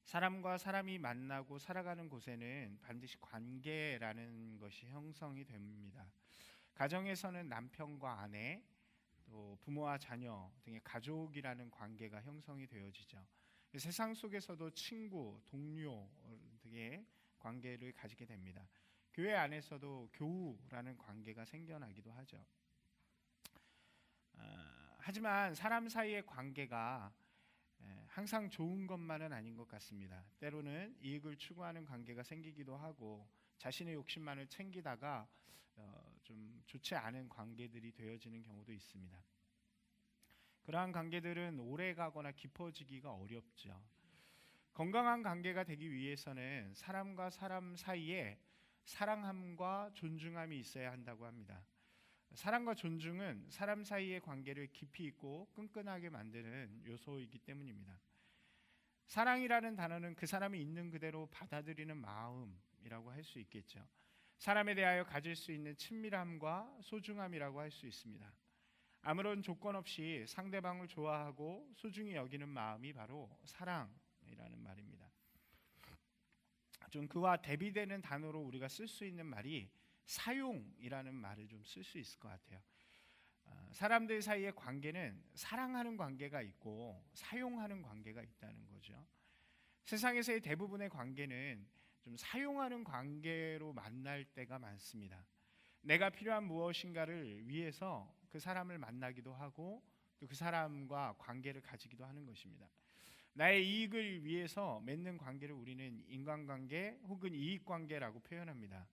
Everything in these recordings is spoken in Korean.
사람과 사람이 만나고 살아가는 곳에는 반드시 관계라는 것이 형성이 됩니다. 가정에서는 남편과 아내, 또 부모와 자녀 등의 가족이라는 관계가 형성이 되어지죠. 세상 속에서도 친구, 동료 등의 관계를 가지게 됩니다. 교회 안에서도 교우라는 관계가 생겨나기도 하죠. 하지만 사람 사이의 관계가 항상 좋은 것만은 아닌 것 같습니다. 때로는 이익을 추구하는 관계가 생기기도 하고 자신의 욕심만을 챙기다가 좀 좋지 않은 관계들이 되어지는 경우도 있습니다. 그러한 관계들은 오래 가거나 깊어지기가 어렵죠. 건강한 관계가 되기 위해서는 사람과 사람 사이에 사랑함과 존중함이 있어야 한다고 합니다. 사랑과 존중은 사람 사이의 관계를 깊이 있고 끈끈하게 만드는 요소이기 때문입니다. 사랑이라는 단어는 그 사람이 있는 그대로 받아들이는 마음이라고 할 수 있겠죠. 사람에 대하여 가질 수 있는 친밀함과 소중함이라고 할 수 있습니다. 아무런 조건 없이 상대방을 좋아하고 소중히 여기는 마음이 바로 사랑이라는 말입니다. 좀 그와 대비되는 단어로 우리가 쓸 수 있는 말이 사용이라는 말을 좀 쓸 수 있을 것 같아요. 사람들 사이의 관계는 사랑하는 관계가 있고 사용하는 관계가 있다는 거죠. 세상에서의 대부분의 관계는 좀 사용하는 관계로 만날 때가 많습니다. 내가 필요한 무엇인가를 위해서 그 사람을 만나기도 하고 또 그 사람과 관계를 가지기도 하는 것입니다. 나의 이익을 위해서 맺는 관계를 우리는 인간관계 혹은 이익관계라고 표현합니다.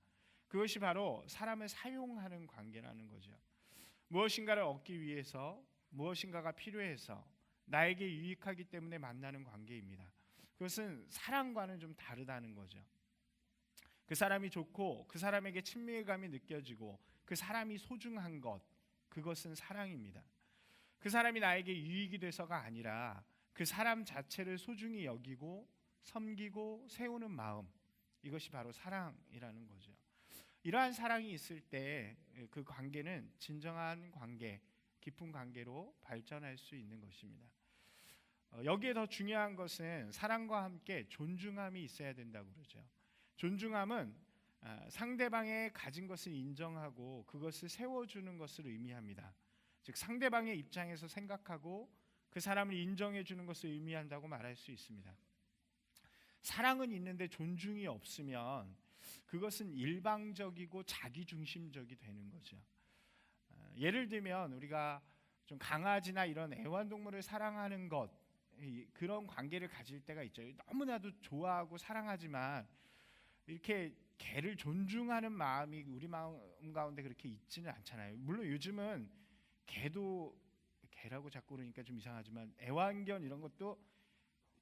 그것이 바로 사람을 사용하는 관계라는 거죠. 무엇인가를 얻기 위해서 무엇인가가 필요해서 나에게 유익하기 때문에 만나는 관계입니다. 그것은 사랑과는 좀 다르다는 거죠. 그 사람이 좋고 그 사람에게 친밀감이 느껴지고 그 사람이 소중한 것, 그것은 사랑입니다. 그 사람이 나에게 유익이 돼서가 아니라 그 사람 자체를 소중히 여기고 섬기고 세우는 마음, 이것이 바로 사랑이라는 거죠. 이러한 사랑이 있을 때 그 관계는 진정한 관계, 깊은 관계로 발전할 수 있는 것입니다. 여기에 더 중요한 것은 사랑과 함께 존중함이 있어야 된다고 그러죠. 존중함은 상대방의 가진 것을 인정하고 그것을 세워주는 것을 의미합니다. 즉 상대방의 입장에서 생각하고 그 사람을 인정해 주는 것을 의미한다고 말할 수 있습니다. 사랑은 있는데 존중이 없으면 그것은 일방적이고 자기중심적이 되는 거죠. 예를 들면 우리가 좀 강아지나 이런 애완동물을 사랑하는 것, 그런 관계를 가질 때가 있죠. 너무나도 좋아하고 사랑하지만 이렇게 개를 존중하는 마음이 우리 마음 가운데 그렇게 있지는 않잖아요. 물론 요즘은 개라고 자꾸 그러니까 좀 이상하지만 애완견 이런 것도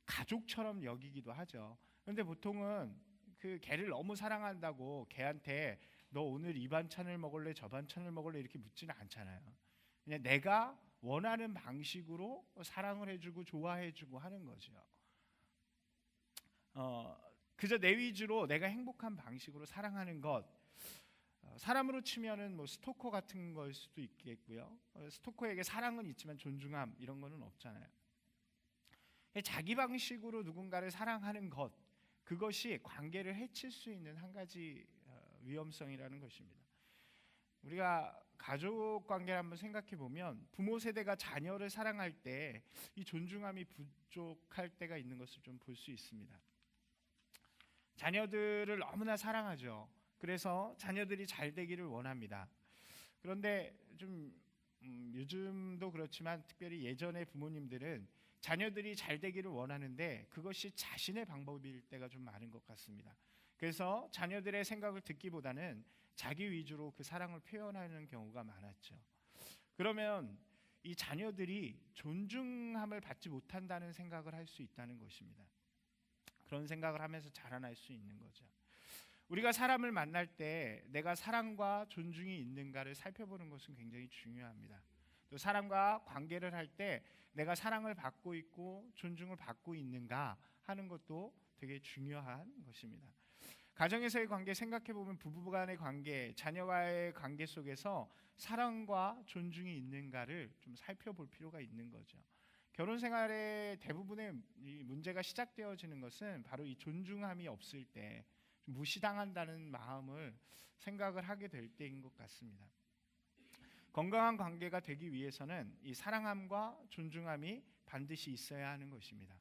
가족처럼 여기기도 하죠. 그런데 보통은 그 개를 너무 사랑한다고 개한테 너 오늘 이 반찬을 먹을래 저 반찬을 먹을래 이렇게 묻지는 않잖아요. 그냥 내가 원하는 방식으로 사랑을 해주고 좋아해주고 하는 거죠. 그저 내 위주로 내가 행복한 방식으로 사랑하는 것, 사람으로 치면은 뭐 스토커 같은 걸 수도 있겠고요. 스토커에게 사랑은 있지만 존중함 이런 거는 없잖아요. 자기 방식으로 누군가를 사랑하는 것, 그것이 관계를 해칠 수 있는 한 가지 위험성이라는 것입니다. 우리가 가족 관계를 한번 생각해 보면 부모 세대가 자녀를 사랑할 때 이 존중함이 부족할 때가 있는 것을 좀 볼 수 있습니다. 자녀들을 너무나 사랑하죠. 그래서 자녀들이 잘 되기를 원합니다. 그런데 좀 요즘도 그렇지만 특별히 예전의 부모님들은 자녀들이 잘 되기를 원하는데 그것이 자신의 방법일 때가 좀 많은 것 같습니다. 그래서 자녀들의 생각을 듣기보다는 자기 위주로 그 사랑을 표현하는 경우가 많았죠. 그러면 이 자녀들이 존중함을 받지 못한다는 생각을 할 수 있다는 것입니다. 그런 생각을 하면서 자라날 수 있는 거죠. 우리가 사람을 만날 때 내가 사랑과 존중이 있는가를 살펴보는 것은 굉장히 중요합니다. 또 사람과 관계를 할 때 내가 사랑을 받고 있고 존중을 받고 있는가 하는 것도 되게 중요한 것입니다. 가정에서의 관계 생각해 보면 부부 간의 관계, 자녀와의 관계 속에서 사랑과 존중이 있는가를 좀 살펴볼 필요가 있는 거죠. 결혼 생활의 대부분의 이 문제가 시작되어지는 것은 바로 이 존중함이 없을 때 무시당한다는 마음을 생각을 하게 될 때인 것 같습니다. 건강한 관계가 되기 위해서는 이 사랑함과 존중함이 반드시 있어야 하는 것입니다.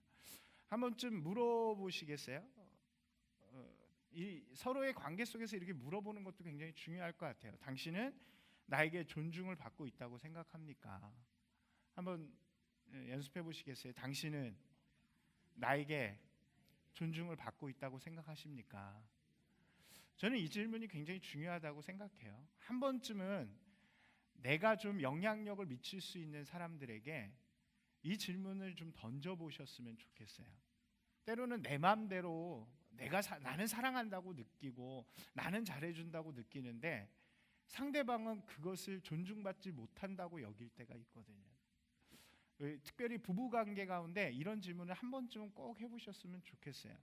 한 번쯤 물어보시겠어요? 이 서로의 관계 속에서 이렇게 물어보는 것도 굉장히 중요할 것 같아요. 당신은 나에게 존중을 받고 있다고 생각합니까? 한번 연습해 보시겠어요? 당신은 나에게 존중을 받고 있다고 생각하십니까? 저는 이 질문이 굉장히 중요하다고 생각해요. 한 번쯤은 내가 좀 영향력을 미칠 수 있는 사람들에게 이 질문을 좀 던져보셨으면 좋겠어요. 때로는 내 마음대로 나는 사랑한다고 느끼고 나는 잘해준다고 느끼는데 상대방은 그것을 존중받지 못한다고 여길 때가 있거든요. 특별히 부부관계 가운데 이런 질문을 한 번쯤은 꼭 해보셨으면 좋겠어요.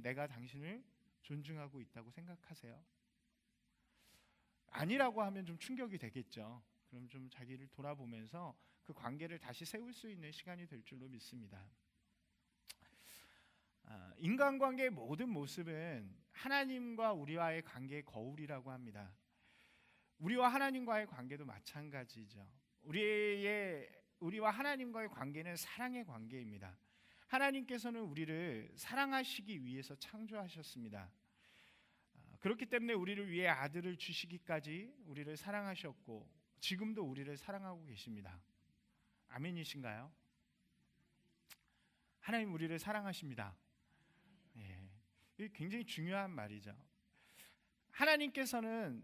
내가 당신을 존중하고 있다고 생각하세요? 아니라고 하면 좀 충격이 되겠죠. 그럼 좀 자기를 돌아보면서 그 관계를 다시 세울 수 있는 시간이 될 줄로 믿습니다. 인간관계의 모든 모습은 하나님과 우리와의 관계의 거울이라고 합니다. 우리와 하나님과의 관계도 마찬가지죠. 우리와 하나님과의 관계는 사랑의 관계입니다. 하나님께서는 우리를 사랑하시기 위해서 창조하셨습니다. 그렇기 때문에 우리를 위해 아들을 주시기까지 우리를 사랑하셨고 지금도 우리를 사랑하고 계십니다. 아멘이신가요? 하나님 우리를 사랑하십니다. 이게 굉장히 중요한 말이죠. 하나님께서는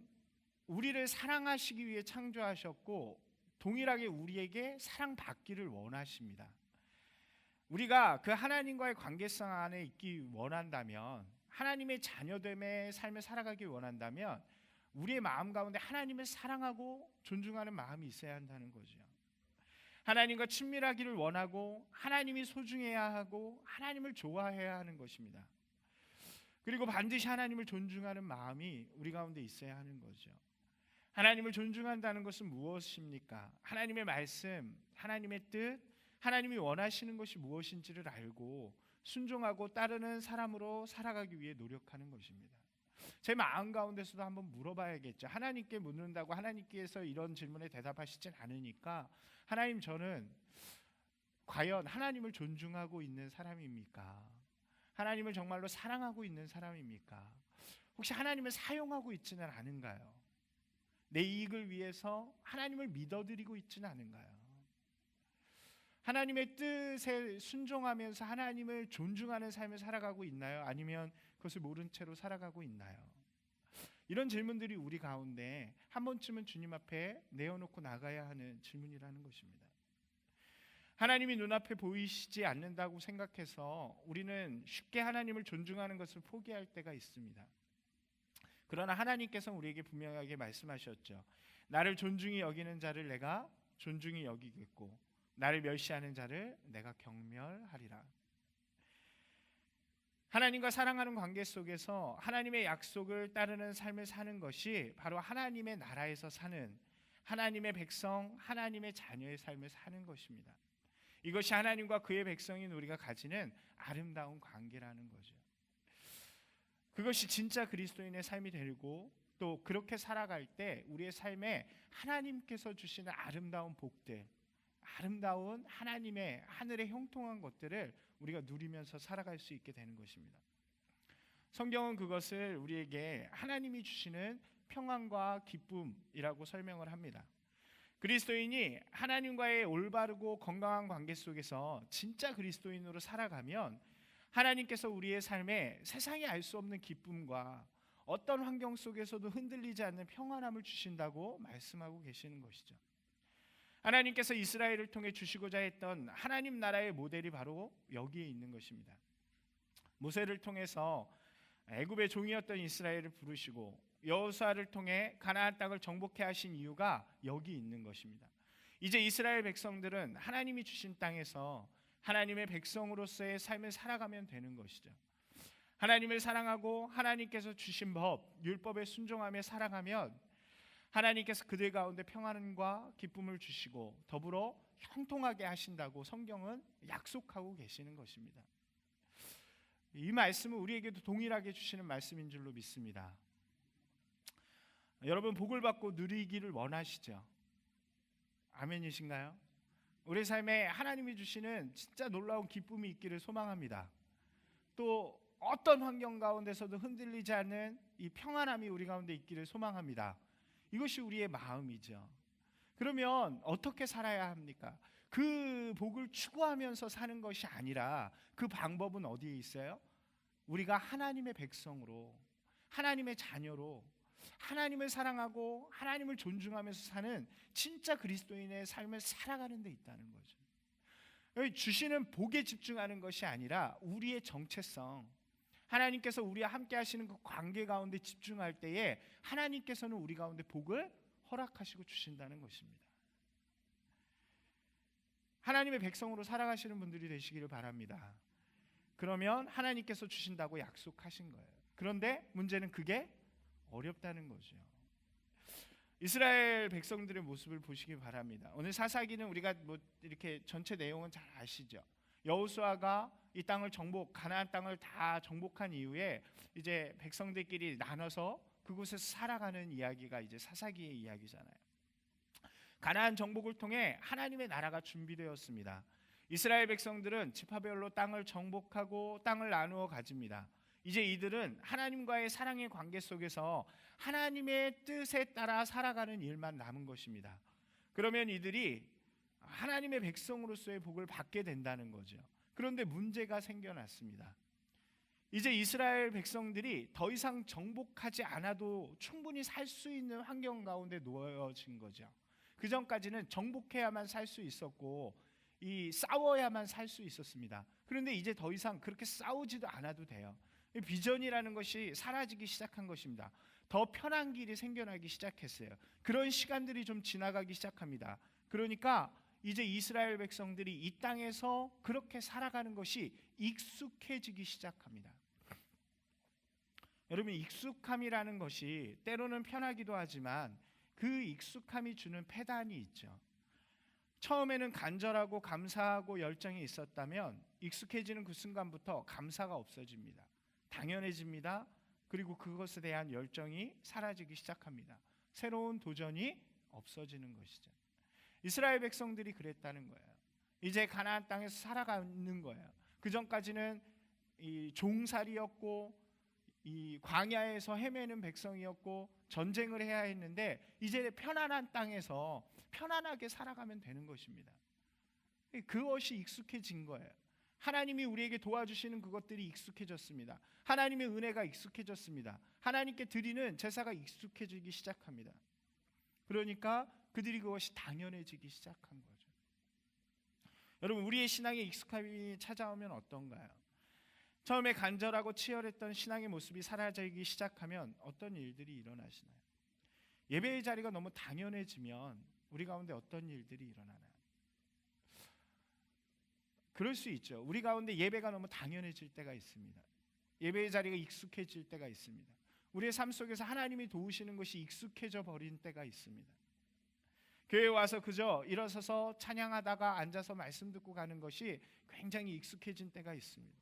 우리를 사랑하시기 위해 창조하셨고 동일하게 우리에게 사랑받기를 원하십니다. 우리가 그 하나님과의 관계성 안에 있기 원한다면, 하나님의 자녀됨의 삶을 살아가기 원한다면 우리의 마음 가운데 하나님을 사랑하고 존중하는 마음이 있어야 한다는 거죠. 하나님과 친밀하기를 원하고 하나님이 소중해야 하고 하나님을 좋아해야 하는 것입니다. 그리고 반드시 하나님을 존중하는 마음이 우리 가운데 있어야 하는 거죠. 하나님을 존중한다는 것은 무엇입니까? 하나님의 말씀, 하나님의 뜻, 하나님이 원하시는 것이 무엇인지를 알고 순종하고 따르는 사람으로 살아가기 위해 노력하는 것입니다. 제 마음 가운데서도 한번 물어봐야겠죠. 하나님께 묻는다고 하나님께서 이런 질문에 대답하시진 않으니까 하나님, 저는 과연 하나님을 존중하고 있는 사람입니까? 하나님을 정말로 사랑하고 있는 사람입니까? 혹시 하나님을 사용하고 있지는 않은가요? 내 이익을 위해서 하나님을 믿어드리고 있지는 않은가요? 하나님의 뜻에 순종하면서 하나님을 존중하는 삶을 살아가고 있나요? 아니면 그것을 모른 채로 살아가고 있나요? 이런 질문들이 우리 가운데 한 번쯤은 주님 앞에 내어놓고 나가야 하는 질문이라는 것입니다. 하나님이 눈앞에 보이시지 않는다고 생각해서 우리는 쉽게 하나님을 존중하는 것을 포기할 때가 있습니다. 그러나 하나님께서는 우리에게 분명하게 말씀하셨죠. 나를 존중히 여기는 자를 내가 존중히 여기겠고 나를 멸시하는 자를 내가 경멸하리라. 하나님과 사랑하는 관계 속에서 하나님의 약속을 따르는 삶을 사는 것이 바로 하나님의 나라에서 사는 하나님의 백성, 하나님의 자녀의 삶을 사는 것입니다. 이것이 하나님과 그의 백성인 우리가 가지는 아름다운 관계라는 거죠. 그것이 진짜 그리스도인의 삶이 되고 또 그렇게 살아갈 때 우리의 삶에 하나님께서 주시는 아름다운 복들, 아름다운 하나님의 하늘의 형통한 것들을 우리가 누리면서 살아갈 수 있게 되는 것입니다. 성경은 그것을 우리에게 하나님이 주시는 평안과 기쁨이라고 설명을 합니다. 그리스도인이 하나님과의 올바르고 건강한 관계 속에서 진짜 그리스도인으로 살아가면 하나님께서 우리의 삶에 세상이 알 수 없는 기쁨과 어떤 환경 속에서도 흔들리지 않는 평안함을 주신다고 말씀하고 계시는 것이죠. 하나님께서 이스라엘을 통해 주시고자 했던 하나님 나라의 모델이 바로 여기에 있는 것입니다. 모세를 통해서 애굽의 종이었던 이스라엘을 부르시고 여호수아를 통해 가나안 땅을 정복해 하신 이유가 여기 있는 것입니다. 이제 이스라엘 백성들은 하나님이 주신 땅에서 하나님의 백성으로서의 삶을 살아가면 되는 것이죠. 하나님을 사랑하고 하나님께서 주신 법, 율법에 순종하며 살아가면 하나님께서 그들 가운데 평안과 기쁨을 주시고 더불어 형통하게 하신다고 성경은 약속하고 계시는 것입니다. 이 말씀은 우리에게도 동일하게 주시는 말씀인 줄로 믿습니다. 여러분, 복을 받고 누리기를 원하시죠? 아멘이신가요? 우리 삶에 하나님이 주시는 진짜 놀라운 기쁨이 있기를 소망합니다. 또 어떤 환경 가운데서도 흔들리지 않는 이 평안함이 우리 가운데 있기를 소망합니다. 이것이 우리의 마음이죠. 그러면 어떻게 살아야 합니까? 그 복을 추구하면서 사는 것이 아니라 그 방법은 어디에 있어요? 우리가 하나님의 백성으로, 하나님의 자녀로, 하나님을 사랑하고 하나님을 존중하면서 사는 진짜 그리스도인의 삶을 살아가는 데 있다는 거죠. 주시는 복에 집중하는 것이 아니라 우리의 정체성, 하나님께서 우리와 함께 하시는 그 관계 가운데 집중할 때에 하나님께서는 우리 가운데 복을 허락하시고 주신다는 것입니다. 하나님의 백성으로 살아가시는 분들이 되시기를 바랍니다. 그러면 하나님께서 주신다고 약속하신 거예요. 그런데 문제는 그게 어렵다는 거죠. 이스라엘 백성들의 모습을 보시기 바랍니다. 오늘 사사기는 우리가 이렇게 전체 내용은 잘 아시죠. 여호수아가 이 땅을 가나안 땅을 다 정복한 이후에 이제 백성들끼리 나눠서 그곳에서 살아가는 이야기가 이제 사사기의 이야기잖아요. 가나안 정복을 통해 하나님의 나라가 준비되었습니다. 이스라엘 백성들은 지파별로 땅을 정복하고 땅을 나누어 가집니다. 이제 이들은 하나님과의 사랑의 관계 속에서 하나님의 뜻에 따라 살아가는 일만 남은 것입니다. 그러면 이들이 하나님의 백성으로서의 복을 받게 된다는 거죠. 그런데 문제가 생겨났습니다. 이제 이스라엘 백성들이 더 이상 정복하지 않아도 충분히 살 수 있는 환경 가운데 놓여진 거죠. 그 전까지는 정복해야만 살 수 있었고 싸워야만 살 수 있었습니다. 그런데 이제 더 이상 그렇게 싸우지도 않아도 돼요. 비전이라는 것이 사라지기 시작한 것입니다. 더 편한 길이 생겨나기 시작했어요. 그런 시간들이 좀 지나가기 시작합니다. 그러니까 이제 이스라엘 백성들이 이 땅에서 그렇게 살아가는 것이 익숙해지기 시작합니다. 여러분, 익숙함이라는 것이 때로는 편하기도 하지만 그 익숙함이 주는 폐단이 있죠. 처음에는 간절하고 감사하고 열정이 있었다면 익숙해지는 그 순간부터 감사가 없어집니다. 당연해집니다. 그리고 그것에 대한 열정이 사라지기 시작합니다. 새로운 도전이 없어지는 것이죠. 이스라엘 백성들이 그랬다는 거예요. 이제 가나안 땅에서 살아가는 거예요. 그 전까지는 이 종살이였고 이 광야에서 헤매는 백성이었고 전쟁을 해야 했는데 이제 편안한 땅에서 편안하게 살아가면 되는 것입니다. 그것이 익숙해진 거예요. 하나님이 우리에게 도와주시는 그것들이 익숙해졌습니다. 하나님의 은혜가 익숙해졌습니다. 하나님께 드리는 제사가 익숙해지기 시작합니다. 그러니까 그들이 그것이 당연해지기 시작한 거죠. 여러분, 우리의 신앙에 익숙함이 찾아오면 어떤가요? 처음에 간절하고 치열했던 신앙의 모습이 사라지기 시작하면 어떤 일들이 일어나시나요? 예배의 자리가 너무 당연해지면 우리 가운데 어떤 일들이 일어나나요? 그럴 수 있죠. 우리 가운데 예배가 너무 당연해질 때가 있습니다. 예배의 자리가 익숙해질 때가 있습니다. 우리의 삶 속에서 하나님이 도우시는 것이 익숙해져 버린 때가 있습니다. 교회에 와서 그저 일어서서 찬양하다가 앉아서 말씀 듣고 가는 것이 굉장히 익숙해진 때가 있습니다.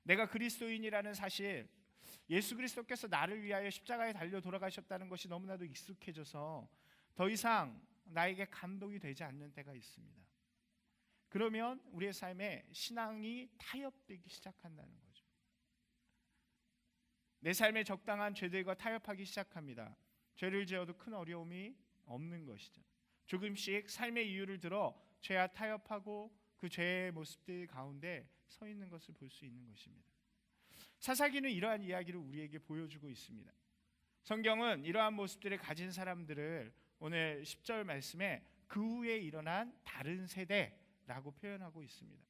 내가 그리스도인이라는 사실, 예수 그리스도께서 나를 위하여 십자가에 달려 돌아가셨다는 것이 너무나도 익숙해져서 더 이상 나에게 감동이 되지 않는 때가 있습니다. 그러면 우리의 삶에 신앙이 타협되기 시작한다는 거죠. 내 삶에 적당한 죄들과 타협하기 시작합니다. 죄를 지어도 큰 어려움이 없는 것이죠. 조금씩 삶의 이유를 들어 죄와 타협하고 그 죄의 모습들 가운데 서 있는 것을 볼 수 있는 것입니다. 사사기는 이러한 이야기를 우리에게 보여주고 있습니다. 성경은 이러한 모습들을 가진 사람들을 오늘 10절 말씀에 그 후에 일어난 다른 세대라고 표현하고 있습니다.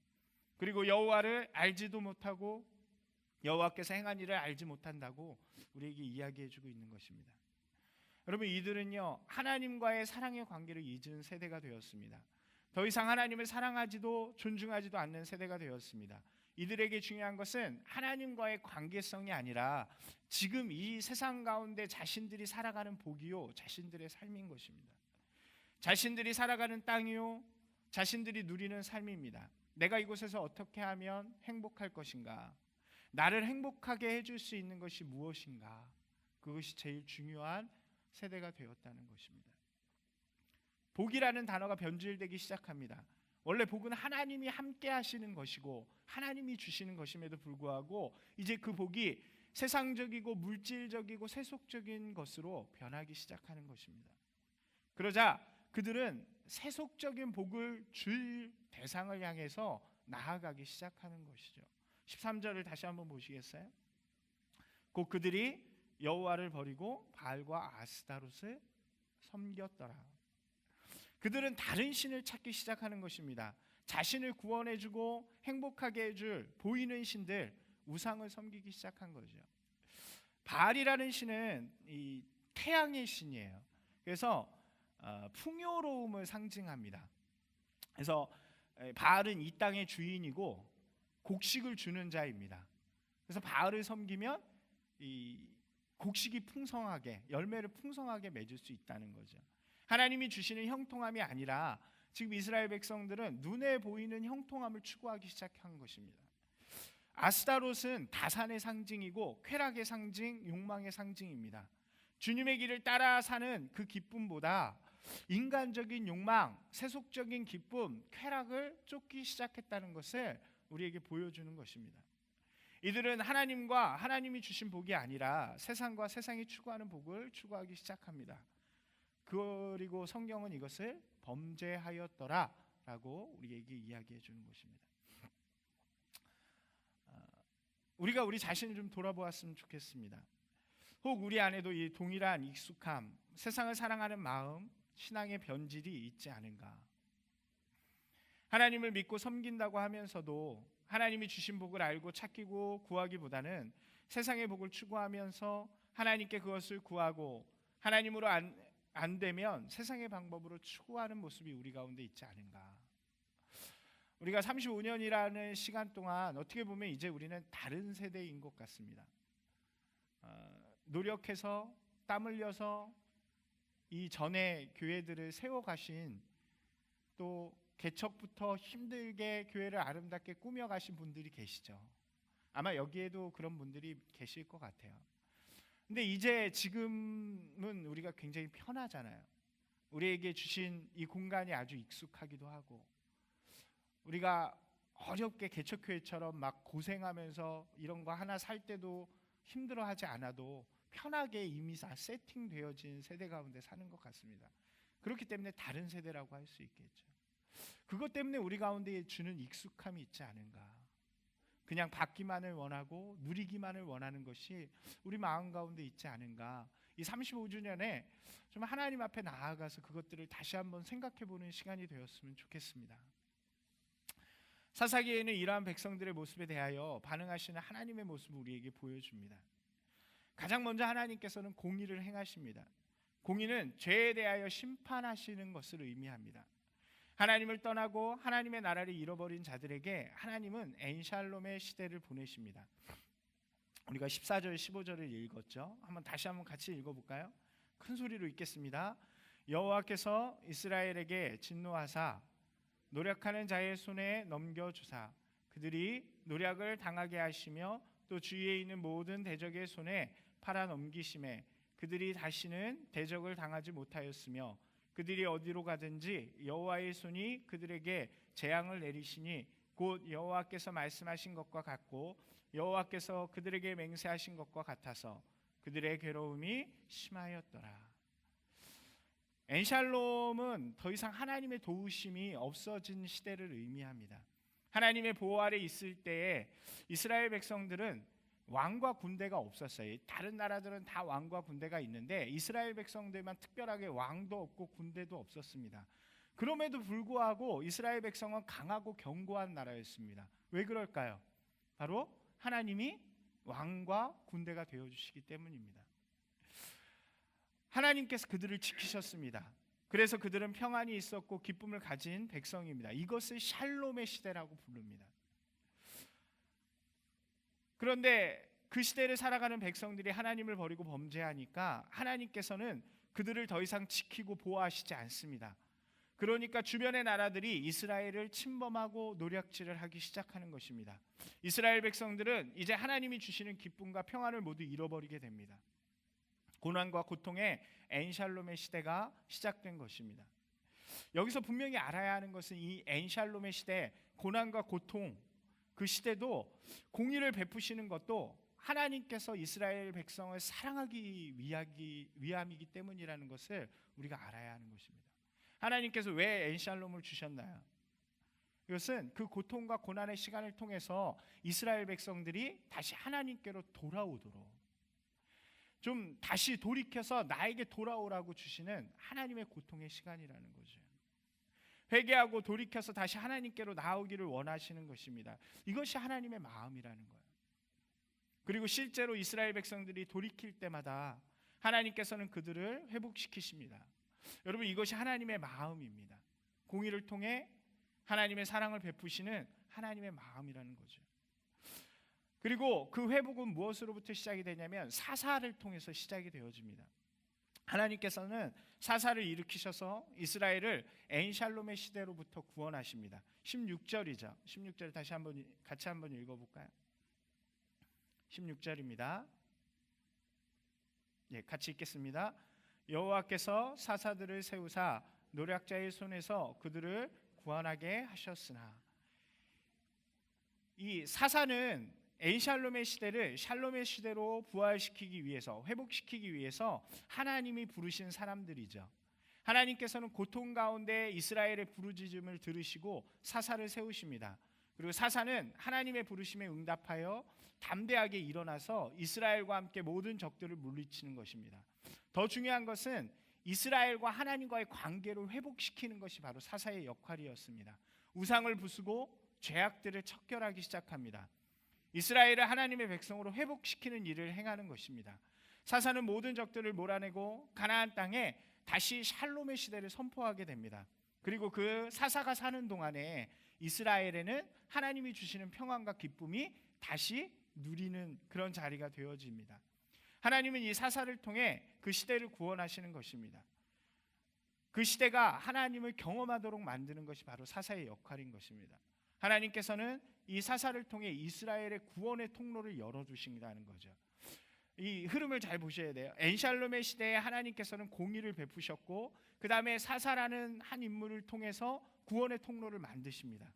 그리고 여호와를 알지도 못하고 여호와께서 행한 일을 알지 못한다고 우리에게 이야기해주고 있는 것입니다. 여러분, 이들은요 하나님과의 사랑의 관계를 잊은 세대가 되었습니다. 더 이상 하나님을 사랑하지도 존중하지도 않는 세대가 되었습니다. 이들에게 중요한 것은 하나님과의 관계성이 아니라 지금 이 세상 가운데 자신들이 살아가는 복이요 자신들의 삶인 것입니다. 자신들이 살아가는 땅이요 자신들이 누리는 삶입니다. 내가 이곳에서 어떻게 하면 행복할 것인가? 나를 행복하게 해줄 수 있는 것이 무엇인가? 그것이 제일 중요한 세대가 되었다는 것입니다. 복이라는 단어가 변질되기 시작합니다. 원래 복은 하나님이 함께 하시는 것이고 하나님이 주시는 것임에도 불구하고 이제 그 복이 세상적이고 물질적이고 세속적인 것으로 변하기 시작하는 것입니다. 그러자 그들은 세속적인 복을 줄 대상을 향해서 나아가기 시작하는 것이죠. 13절을 다시 한번 보시겠어요? 곧 그들이 여호와를 버리고 바알과 아스타롯을 섬겼더라. 그들은 다른 신을 찾기 시작하는 것입니다. 자신을 구원해주고 행복하게 해줄 보이는 신들, 우상을 섬기기 시작한 거죠. 바알이라는 신은 이 태양의 신이에요. 그래서 풍요로움을 상징합니다. 그래서 바알은 이 땅의 주인이고 곡식을 주는 자입니다. 그래서 바알을 섬기면 이 곡식이 풍성하게, 열매를 풍성하게 맺을 수 있다는 거죠. 하나님이 주시는 형통함이 아니라 지금 이스라엘 백성들은 눈에 보이는 형통함을 추구하기 시작한 것입니다. 아스타롯은 다산의 상징이고 쾌락의 상징, 욕망의 상징입니다. 주님의 길을 따라 사는 그 기쁨보다 인간적인 욕망, 세속적인 기쁨, 쾌락을 쫓기 시작했다는 것을 우리에게 보여주는 것입니다. 이들은 하나님과 하나님이 주신 복이 아니라 세상과 세상이 추구하는 복을 추구하기 시작합니다. 그리고 성경은 이것을 범죄하였더라라고 우리에게 이야기해 주는 것입니다. 우리가 우리 자신을 좀 돌아보았으면 좋겠습니다. 혹 우리 안에도 이 동일한 익숙함, 세상을 사랑하는 마음, 신앙의 변질이 있지 않은가? 하나님을 믿고 섬긴다고 하면서도 하나님이 주신 복을 알고 찾기고 구하기보다는 세상의 복을 추구하면서 하나님께 그것을 구하고 하나님으로 안 되면 세상의 방법으로 추구하는 모습이 우리 가운데 있지 않은가? 우리가 35년이라는 시간 동안 어떻게 보면 이제 우리는 다른 세대인 것 같습니다. 노력해서 땀 흘려서 이 전에 교회들을 세워가신, 또 개척부터 힘들게 교회를 아름답게 꾸며가신 분들이 계시죠. 아마 여기에도 그런 분들이 계실 것 같아요. 근데 이제 지금은 우리가 굉장히 편하잖아요. 우리에게 주신 이 공간이 아주 익숙하기도 하고, 우리가 어렵게 개척교회처럼 막 고생하면서 이런 거 하나 살 때도 힘들어하지 않아도 편하게 이미 다 세팅되어진 세대 가운데 사는 것 같습니다. 그렇기 때문에 다른 세대라고 할 수 있겠죠. 그것 때문에 우리 가운데 주는 익숙함이 있지 않은가. 그냥 받기만을 원하고 누리기만을 원하는 것이 우리 마음 가운데 있지 않은가. 이 35주년에 좀 하나님 앞에 나아가서 그것들을 다시 한번 생각해보는 시간이 되었으면 좋겠습니다. 사사기에는 이러한 백성들의 모습에 대하여 반응하시는 하나님의 모습을 우리에게 보여줍니다. 가장 먼저 하나님께서는 공의를 행하십니다. 공의는 죄에 대하여 심판하시는 것을 의미합니다. 하나님을 떠나고 하나님의 나라를 잃어버린 자들에게 하나님은 엔샬롬의 시대를 보내십니다. 우리가 14절 15절을 읽었죠. 다시 한번 같이 읽어볼까요? 큰 소리로 읽겠습니다. 여호와께서 이스라엘에게 진노하사 노력하는 자의 손에 넘겨주사 그들이 노력을 당하게 하시며 또 주위에 있는 모든 대적의 손에 팔아 넘기심에 그들이 다시는 대적을 당하지 못하였으며 그들이 어디로 가든지 여호와의 손이 그들에게 재앙을 내리시니 곧 여호와께서 말씀하신 것과 같고 여호와께서 그들에게 맹세하신 것과 같아서 그들의 괴로움이 심하였더라. 엔샬롬은 더 이상 하나님의 도우심이 없어진 시대를 의미합니다. 하나님의 보호 아래 있을 때에 이스라엘 백성들은 왕과 군대가 없었어요. 다른 나라들은 다 왕과 군대가 있는데 이스라엘 백성들만 특별하게 왕도 없고 군대도 없었습니다. 그럼에도 불구하고 이스라엘 백성은 강하고 견고한 나라였습니다. 왜 그럴까요? 바로 하나님이 왕과 군대가 되어주시기 때문입니다. 하나님께서 그들을 지키셨습니다. 그래서 그들은 평안이 있었고 기쁨을 가진 백성입니다. 이것을 샬롬의 시대라고 부릅니다. 그런데 그 시대를 살아가는 백성들이 하나님을 버리고 범죄하니까 하나님께서는 그들을 더 이상 지키고 보호하시지 않습니다. 그러니까 주변의 나라들이 이스라엘을 침범하고 노략질을 하기 시작하는 것입니다. 이스라엘 백성들은 이제 하나님이 주시는 기쁨과 평안을 모두 잃어버리게 됩니다. 고난과 고통의 엔샬롬의 시대가 시작된 것입니다. 여기서 분명히 알아야 하는 것은 이 엔샬롬의 시대, 고난과 고통 그 시대도 공의를 베푸시는 것도 하나님께서 이스라엘 백성을 사랑하기 위함이기 때문이라는 것을 우리가 알아야 하는 것입니다. 하나님께서 왜 엔샬롬을 주셨나요? 이것은 그 고통과 고난의 시간을 통해서 이스라엘 백성들이 다시 하나님께로 돌아오도록, 좀 다시 돌이켜서 나에게 돌아오라고 주시는 하나님의 고통의 시간이라는 거죠. 회개하고 돌이켜서 다시 하나님께로 나오기를 원하시는 것입니다. 이것이 하나님의 마음이라는 거예요. 그리고 실제로 이스라엘 백성들이 돌이킬 때마다 하나님께서는 그들을 회복시키십니다. 여러분, 이것이 하나님의 마음입니다. 공의를 통해 하나님의 사랑을 베푸시는 하나님의 마음이라는 거죠. 그리고 그 회복은 무엇으로부터 시작이 되냐면 사사를 통해서 시작이 되어집니다. 하나님께서는 사사를 일으키셔서 이스라엘을 엔샬롬의 시대로부터 구원하십니다. 16절이죠. 16절 같이 한번 읽어볼까요? 16절입니다. 같이 읽겠습니다. 여호와께서 사사들을 세우사 노략자의 손에서 그들을 구원하게 하셨으나. 이 사사는 엔샬롬의 시대를 샬롬의 시대로 부활시키기 위해서, 회복시키기 위해서 하나님이 부르신 사람들이죠. 하나님께서는 고통 가운데 이스라엘의 부르짖음을 들으시고 사사를 세우십니다. 그리고 사사는 하나님의 부르심에 응답하여 담대하게 일어나서 이스라엘과 함께 모든 적들을 물리치는 것입니다. 더 중요한 것은 이스라엘과 하나님과의 관계를 회복시키는 것이 바로 사사의 역할이었습니다. 우상을 부수고 죄악들을 척결하기 시작합니다. 이스라엘을 하나님의 백성으로 회복시키는 일을 행하는 것입니다. 사사는 모든 적들을 몰아내고 가나안 땅에 다시 샬롬의 시대를 선포하게 됩니다. 그리고 그 사사가 사는 동안에 이스라엘에는 하나님이 주시는 평안과 기쁨이 다시 누리는 그런 자리가 되어집니다. 하나님은 이 사사를 통해 그 시대를 구원하시는 것입니다. 그 시대가 하나님을 경험하도록 만드는 것이 바로 사사의 역할인 것입니다. 하나님께서는 이 사사를 통해 이스라엘의 구원의 통로를 열어주신다는 거죠. 이 흐름을 잘 보셔야 돼요. 엔샬롬의 시대에 하나님께서는 공의를 베푸셨고 그 다음에 사사라는 한 인물을 통해서 구원의 통로를 만드십니다.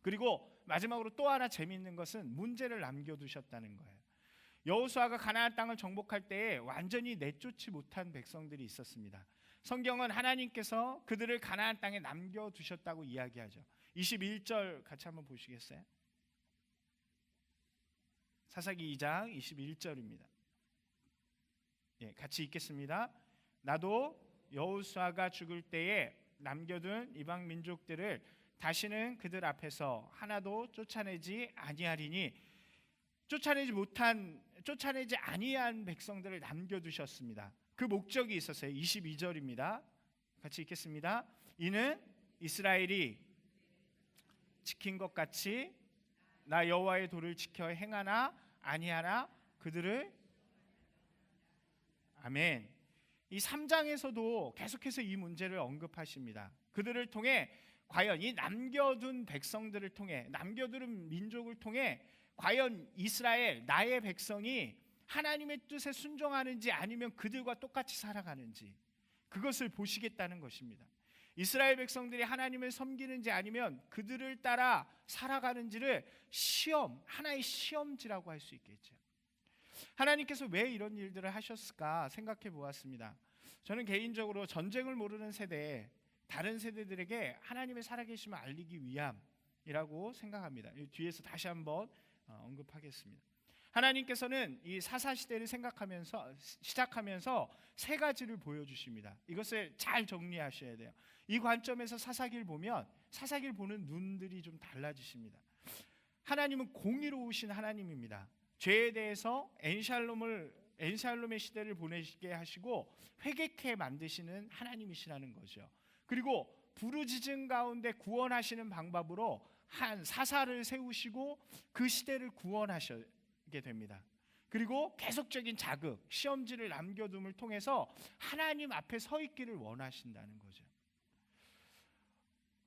그리고 마지막으로 또 하나 재미있는 것은 문제를 남겨두셨다는 거예요. 여호수아가 가나안 땅을 정복할 때에 완전히 내쫓지 못한 백성들이 있었습니다. 성경은 하나님께서 그들을 가나안 땅에 남겨두셨다고 이야기하죠. 21절 같이 한번 보시겠어요? 사사기 2장 21절입니다. 같이 읽겠습니다. 나도 여호수아가 죽을 때에 남겨둔 이방 민족들을 다시는 그들 앞에서 하나도 쫓아내지 아니하리니, 쫓아내지 아니한 백성들을 남겨두셨습니다. 그 목적이 있었어요. 22절입니다. 같이 읽겠습니다. 이는 이스라엘이 지킨 것 같이 나 여호와의 도를 지켜 행하나 아니하나 그들을. 아멘. 이 3장에서도 계속해서 이 문제를 언급하십니다. 그들을 통해 과연 이 남겨둔 백성들을 통해, 남겨둔 민족을 통해 과연 이스라엘 나의 백성이 하나님의 뜻에 순종하는지 아니면 그들과 똑같이 살아가는지 그것을 보시겠다는 것입니다. 이스라엘 백성들이 하나님을 섬기는지 아니면 그들을 따라 살아가는지를 하나의 시험지라고 할 수 있겠죠. 하나님께서 왜 이런 일들을 하셨을까 생각해 보았습니다. 저는 개인적으로 전쟁을 모르는 세대에 다른 세대들에게 하나님의 살아계심을 알리기 위함이라고 생각합니다. 뒤에서 다시 한번 언급하겠습니다. 하나님께서는 이 사사 시대를 시작하면서 세 가지를 보여주십니다. 이것을 잘 정리하셔야 돼요. 이 관점에서 사사기를 보면 사사기를 보는 눈들이 좀 달라지십니다. 하나님은 공의로우신 하나님입니다. 죄에 대해서 엔샬롬의 시대를 보내시게 하시고 회개케 만드시는 하나님이시라는 거죠. 그리고 부르짖음 가운데 구원하시는 방법으로 한 사사를 세우시고 그 시대를 구원하시게 됩니다. 그리고 계속적인 자극, 시험지를 남겨둠을 통해서 하나님 앞에 서 있기를 원하신다는 거죠.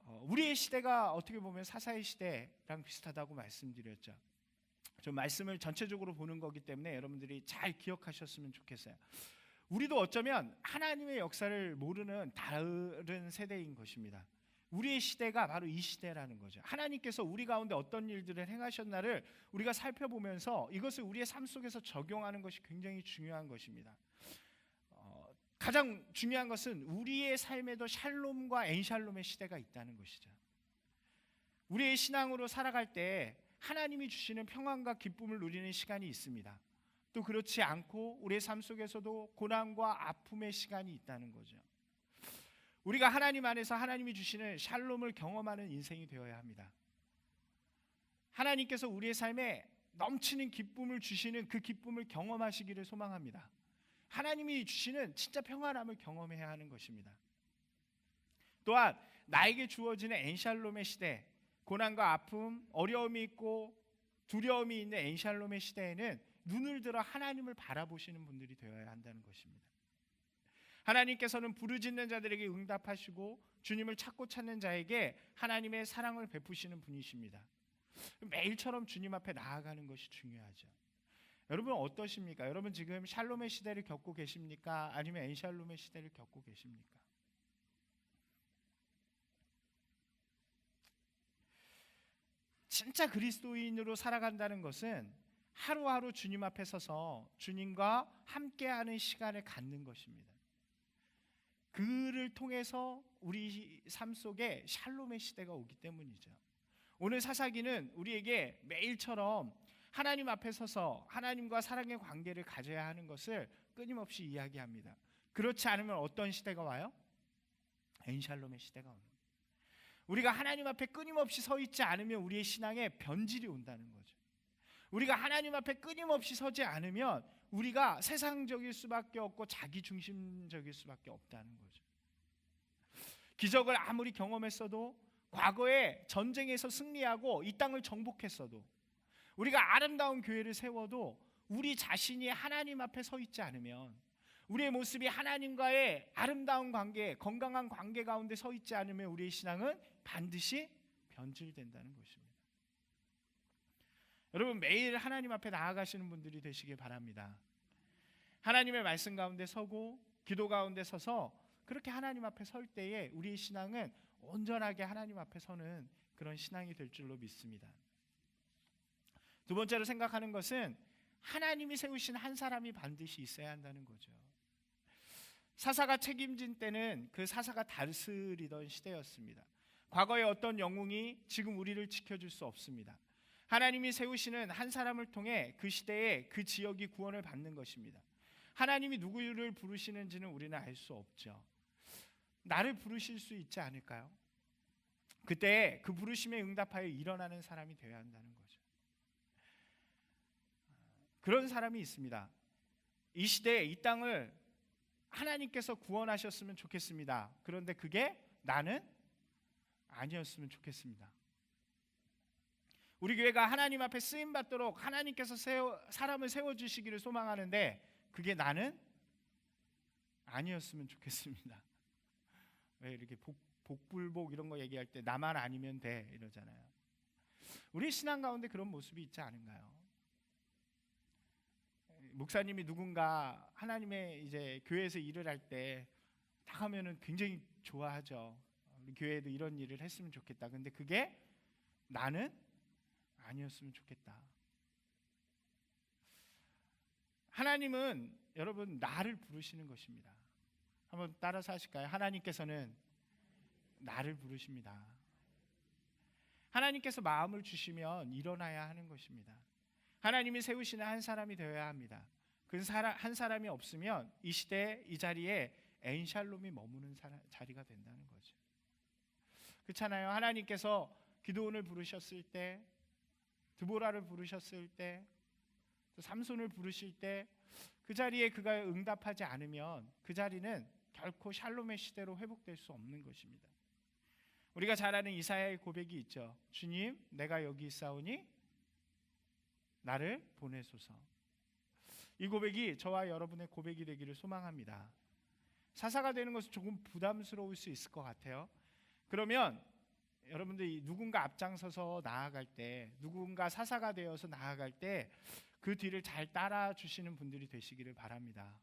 우리의 시대가 어떻게 보면 사사의 시대랑 비슷하다고 말씀드렸죠. 좀 말씀을 전체적으로 보는 거기 때문에 여러분들이 잘 기억하셨으면 좋겠어요. 우리도 어쩌면 하나님의 역사를 모르는 다른 세대인 것입니다. 우리의 시대가 바로 이 시대라는 거죠. 하나님께서 우리 가운데 어떤 일들을 행하셨나를 우리가 살펴보면서 이것을 우리의 삶 속에서 적용하는 것이 굉장히 중요한 것입니다. 가장 중요한 것은 우리의 삶에도 샬롬과 엔샬롬의 시대가 있다는 것이죠. 우리의 신앙으로 살아갈 때 하나님이 주시는 평안과 기쁨을 누리는 시간이 있습니다. 또 그렇지 않고 우리의 삶 속에서도 고난과 아픔의 시간이 있다는 거죠. 우리가 하나님 안에서 하나님이 주시는 샬롬을 경험하는 인생이 되어야 합니다. 하나님께서 우리의 삶에 넘치는 기쁨을 주시는 그 기쁨을 경험하시기를 소망합니다. 하나님이 주시는 진짜 평안함을 경험해야 하는 것입니다. 또한 나에게 주어지는 엔샬롬의 시대, 고난과 아픔, 어려움이 있고 두려움이 있는 엔샬롬의 시대에는 눈을 들어 하나님을 바라보시는 분들이 되어야 한다는 것입니다. 하나님께서는 부르짖는 자들에게 응답하시고 주님을 찾고 찾는 자에게 하나님의 사랑을 베푸시는 분이십니다. 매일처럼 주님 앞에 나아가는 것이 중요하죠. 여러분 어떠십니까? 여러분 지금 샬롬의 시대를 겪고 계십니까? 아니면 엔샬롬의 시대를 겪고 계십니까? 진짜 그리스도인으로 살아간다는 것은 하루하루 주님 앞에 서서 주님과 함께하는 시간을 갖는 것입니다. 그를 통해서 우리 삶 속에 샬롬의 시대가 오기 때문이죠. 오늘 사사기는 우리에게 매일처럼 하나님 앞에 서서 하나님과 사랑의 관계를 가져야 하는 것을 끊임없이 이야기합니다. 그렇지 않으면 어떤 시대가 와요? 엔샬롬의 시대가 옵니다. 우리가 하나님 앞에 끊임없이 서 있지 않으면 우리의 신앙에 변질이 온다는 거죠. 우리가 하나님 앞에 끊임없이 서지 않으면 우리가 세상적일 수밖에 없고 자기중심적일 수밖에 없다는 거죠. 기적을 아무리 경험했어도, 과거에 전쟁에서 승리하고 이 땅을 정복했어도, 우리가 아름다운 교회를 세워도 우리 자신이 하나님 앞에 서 있지 않으면, 우리의 모습이 하나님과의 아름다운 관계, 건강한 관계 가운데 서 있지 않으면 우리의 신앙은 반드시 변질된다는 것입니다. 여러분 매일 하나님 앞에 나아가시는 분들이 되시길 바랍니다. 하나님의 말씀 가운데 서고 기도 가운데 서서 그렇게 하나님 앞에 설 때에 우리의 신앙은 온전하게 하나님 앞에 서는 그런 신앙이 될 줄로 믿습니다. 두 번째로 생각하는 것은 하나님이 세우신 한 사람이 반드시 있어야 한다는 거죠. 사사가 책임진 때는 그 사사가 다스리던 시대였습니다. 과거의 어떤 영웅이 지금 우리를 지켜줄 수 없습니다. 하나님이 세우시는 한 사람을 통해 그 시대에 그 지역이 구원을 받는 것입니다. 하나님이 누구를 부르시는지는 우리는 알 수 없죠. 나를 부르실 수 있지 않을까요? 그때 그 부르심에 응답하여 일어나는 사람이 되어야 한다는 거죠. 그런 사람이 있습니다. 이 시대에 이 땅을 하나님께서 구원하셨으면 좋겠습니다. 그런데 그게 나는 아니었으면 좋겠습니다. 우리 교회가 하나님 앞에 쓰임 받도록 하나님께서 사람을 세워주시기를 소망하는데 그게 나는 아니었으면 좋겠습니다. 왜 이렇게 복불복 이런 거 얘기할 때 나만 아니면 돼 이러잖아요. 우리 신앙 가운데 그런 모습이 있지 않은가요? 목사님이 누군가 하나님의 이제 교회에서 일을 할 때 다 하면은 굉장히 좋아하죠. 우리 교회에도 이런 일을 했으면 좋겠다. 근데 그게 나는 아니었으면 좋겠다. 하나님은 여러분 나를 부르시는 것입니다. 한번 따라서 하실까요? 하나님께서는 나를 부르십니다. 하나님께서 마음을 주시면 일어나야 하는 것입니다. 하나님이 세우시는 한 사람이 되어야 합니다. 그 한 사람이 없으면 이 시대에 이 자리에 엔샬롬이 머무는 자리가 된다는 거죠. 그렇잖아요. 하나님께서 기드온을 부르셨을 때, 드보라를 부르셨을 때, 또 삼손을 부르실 때 그 자리에 그가 응답하지 않으면 그 자리는 결코 샬롬의 시대로 회복될 수 없는 것입니다. 우리가 잘 아는 이사야의 고백이 있죠. 주님, 내가 여기 있사오니 나를 보내소서. 이 고백이 저와 여러분의 고백이 되기를 소망합니다. 사사가 되는 것은 조금 부담스러울 수 있을 것 같아요. 그러면 여러분들이 누군가 앞장서서 나아갈 때, 누군가 사사가 되어서 나아갈 때 그 뒤를 잘 따라 주시는 분들이 되시기를 바랍니다.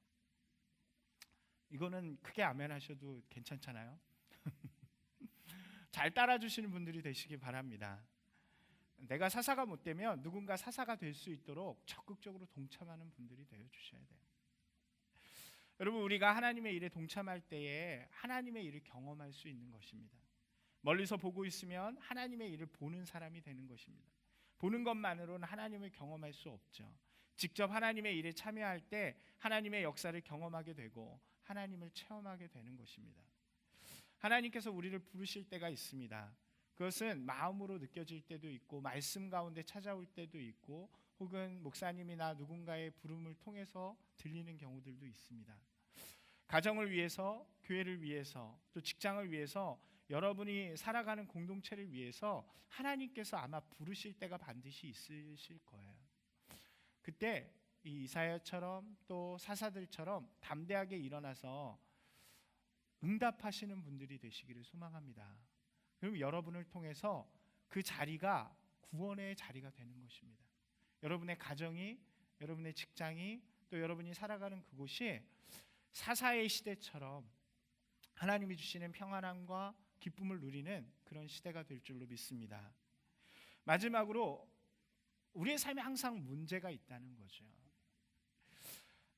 이거는 크게 아멘 하셔도 괜찮잖아요. 잘 따라 주시는 분들이 되시기 바랍니다. 내가 사사가 못 되면 누군가 사사가 될 수 있도록 적극적으로 동참하는 분들이 되어 주셔야 돼요. 여러분, 우리가 하나님의 일에 동참할 때에 하나님의 일을 경험할 수 있는 것입니다. 멀리서 보고 있으면 하나님의 일을 보는 사람이 되는 것입니다. 보는 것만으로는 하나님을 경험할 수 없죠. 직접 하나님의 일에 참여할 때 하나님의 역사를 경험하게 되고 하나님을 체험하게 되는 것입니다. 하나님께서 우리를 부르실 때가 있습니다. 그것은 마음으로 느껴질 때도 있고 말씀 가운데 찾아올 때도 있고 혹은 목사님이나 누군가의 부름을 통해서 들리는 경우들도 있습니다. 가정을 위해서, 교회를 위해서, 또 직장을 위해서, 여러분이 살아가는 공동체를 위해서 하나님께서 아마 부르실 때가 반드시 있으실 거예요. 그때 이 이사야처럼 또 사사들처럼 담대하게 일어나서 응답하시는 분들이 되시기를 소망합니다. 그럼 여러분을 통해서 그 자리가 구원의 자리가 되는 것입니다. 여러분의 가정이, 여러분의 직장이, 또 여러분이 살아가는 그곳이 사사의 시대처럼 하나님이 주시는 평안함과 기쁨을 누리는 그런 시대가 될 줄로 믿습니다. 마지막으로 우리의 삶에 항상 문제가 있다는 거죠.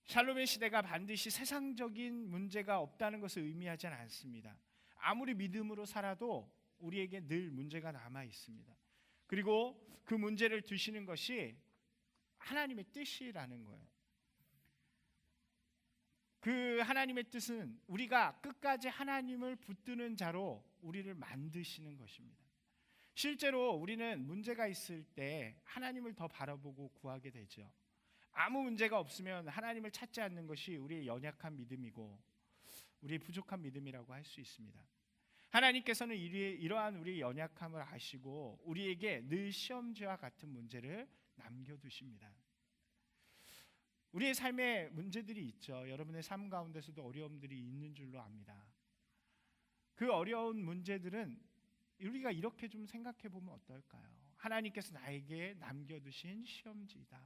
샬롬의 시대가 반드시 세상적인 문제가 없다는 것을 의미하지는 않습니다. 아무리 믿음으로 살아도 우리에게 늘 문제가 남아 있습니다. 그리고 그 문제를 두시는 것이 하나님의 뜻이라는 거예요. 그 하나님의 뜻은 우리가 끝까지 하나님을 붙드는 자로 우리를 만드시는 것입니다. 실제로 우리는 문제가 있을 때 하나님을 더 바라보고 구하게 되죠. 아무 문제가 없으면 하나님을 찾지 않는 것이 우리의 연약한 믿음이고 우리의 부족한 믿음이라고 할 수 있습니다. 하나님께서는 이러한 우리의 연약함을 아시고 우리에게 늘 시험지와 같은 문제를 남겨두십니다. 우리의 삶에 문제들이 있죠. 여러분의 삶 가운데서도 어려움들이 있는 줄로 압니다. 그 어려운 문제들은 우리가 이렇게 좀 생각해 보면 어떨까요? 하나님께서 나에게 남겨두신 시험지이다.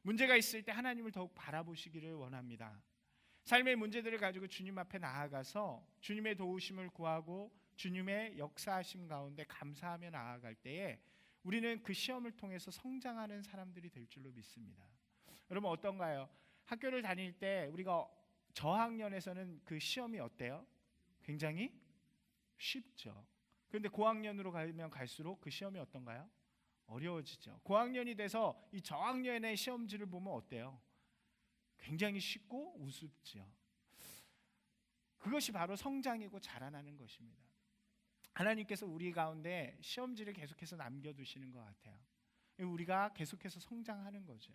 문제가 있을 때 하나님을 더욱 바라보시기를 원합니다. 삶의 문제들을 가지고 주님 앞에 나아가서 주님의 도우심을 구하고 주님의 역사하심 가운데 감사하며 나아갈 때에 우리는 그 시험을 통해서 성장하는 사람들이 될 줄로 믿습니다. 여러분 어떤가요? 학교를 다닐 때 우리가 저학년에서는 그 시험이 어때요? 굉장히 쉽죠. 그런데 고학년으로 가면 갈수록 그 시험이 어떤가요? 어려워지죠. 고학년이 돼서 이 저학년의 시험지를 보면 어때요? 굉장히 쉽고 우습죠. 그것이 바로 성장이고 자라나는 것입니다. 하나님께서 우리 가운데 시험지를 계속해서 남겨두시는 것 같아요. 우리가 계속해서 성장하는 거죠.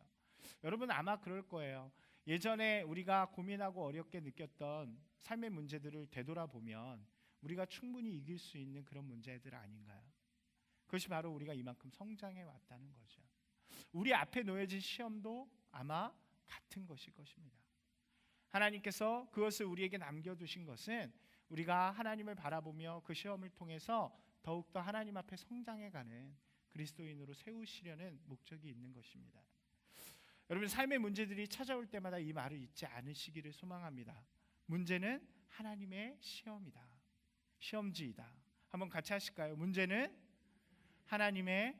여러분 아마 그럴 거예요. 예전에 우리가 고민하고 어렵게 느꼈던 삶의 문제들을 되돌아보면 우리가 충분히 이길 수 있는 그런 문제들 아닌가요? 그것이 바로 우리가 이만큼 성장해 왔다는 거죠. 우리 앞에 놓여진 시험도 아마 같은 것일 것입니다. 하나님께서 그것을 우리에게 남겨두신 것은 우리가 하나님을 바라보며 그 시험을 통해서 더욱더 하나님 앞에 성장해가는 그리스도인으로 세우시려는 목적이 있는 것입니다. 여러분 삶의 문제들이 찾아올 때마다 이 말을 잊지 않으시기를 소망합니다. 문제는 하나님의 시험이다. 시험지이다. 한번 같이 하실까요? 문제는 하나님의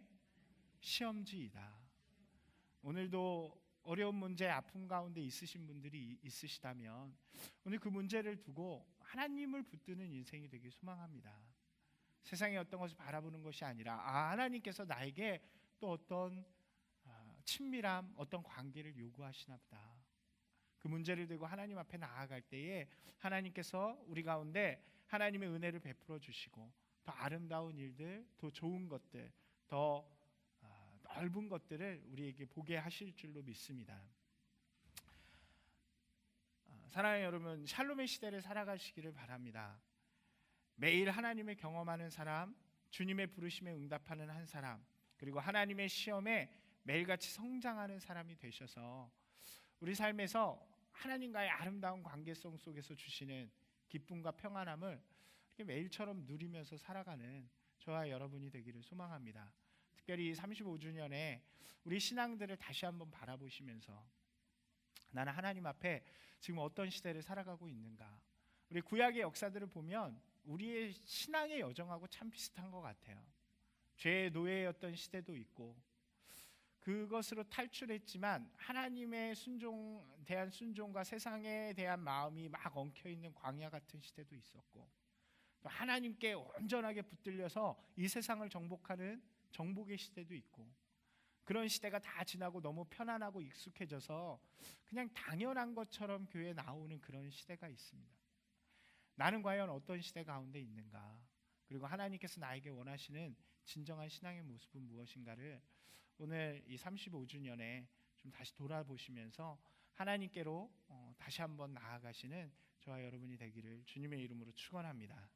시험지이다. 오늘도 어려운 문제, 아픔 가운데 있으신 분들이 있으시다면 오늘 그 문제를 두고 하나님을 붙드는 인생이 되길 소망합니다. 세상의 어떤 것을 바라보는 것이 아니라 하나님께서 나에게 또 어떤 친밀함, 어떤 관계를 요구하시나 보다. 그 문제를 들고 하나님 앞에 나아갈 때에 하나님께서 우리 가운데 하나님의 은혜를 베풀어 주시고 더 아름다운 일들, 더 좋은 것들, 더 넓은 것들을 우리에게 보게 하실 줄로 믿습니다. 사랑하는 여러분, 샬롬의 시대를 살아가시기를 바랍니다. 매일 하나님을 경험하는 사람, 주님의 부르심에 응답하는 한 사람, 그리고 하나님의 시험에 매일같이 성장하는 사람이 되셔서 우리 삶에서 하나님과의 아름다운 관계성 속에서 주시는 기쁨과 평안함을 이렇게 매일처럼 누리면서 살아가는 저와 여러분이 되기를 소망합니다. 특별히 35주년에 우리 신앙들을 다시 한번 바라보시면서 나는 하나님 앞에 지금 어떤 시대를 살아가고 있는가. 우리 구약의 역사들을 보면 우리의 신앙의 여정하고 참 비슷한 것 같아요. 죄의 노예였던 시대도 있고 그것으로 탈출했지만 하나님의 대한 순종과 세상에 대한 마음이 막 엉켜있는 광야 같은 시대도 있었고, 또 하나님께 온전하게 붙들려서 이 세상을 정복하는 정복의 시대도 있고, 그런 시대가 다 지나고 너무 편안하고 익숙해져서 그냥 당연한 것처럼 교회에 나오는 그런 시대가 있습니다. 나는 과연 어떤 시대 가운데 있는가, 그리고 하나님께서 나에게 원하시는 진정한 신앙의 모습은 무엇인가를 오늘 이 35주년에 좀 다시 돌아보시면서 하나님께로 다시 한번 나아가시는 저와 여러분이 되기를 주님의 이름으로 축원합니다.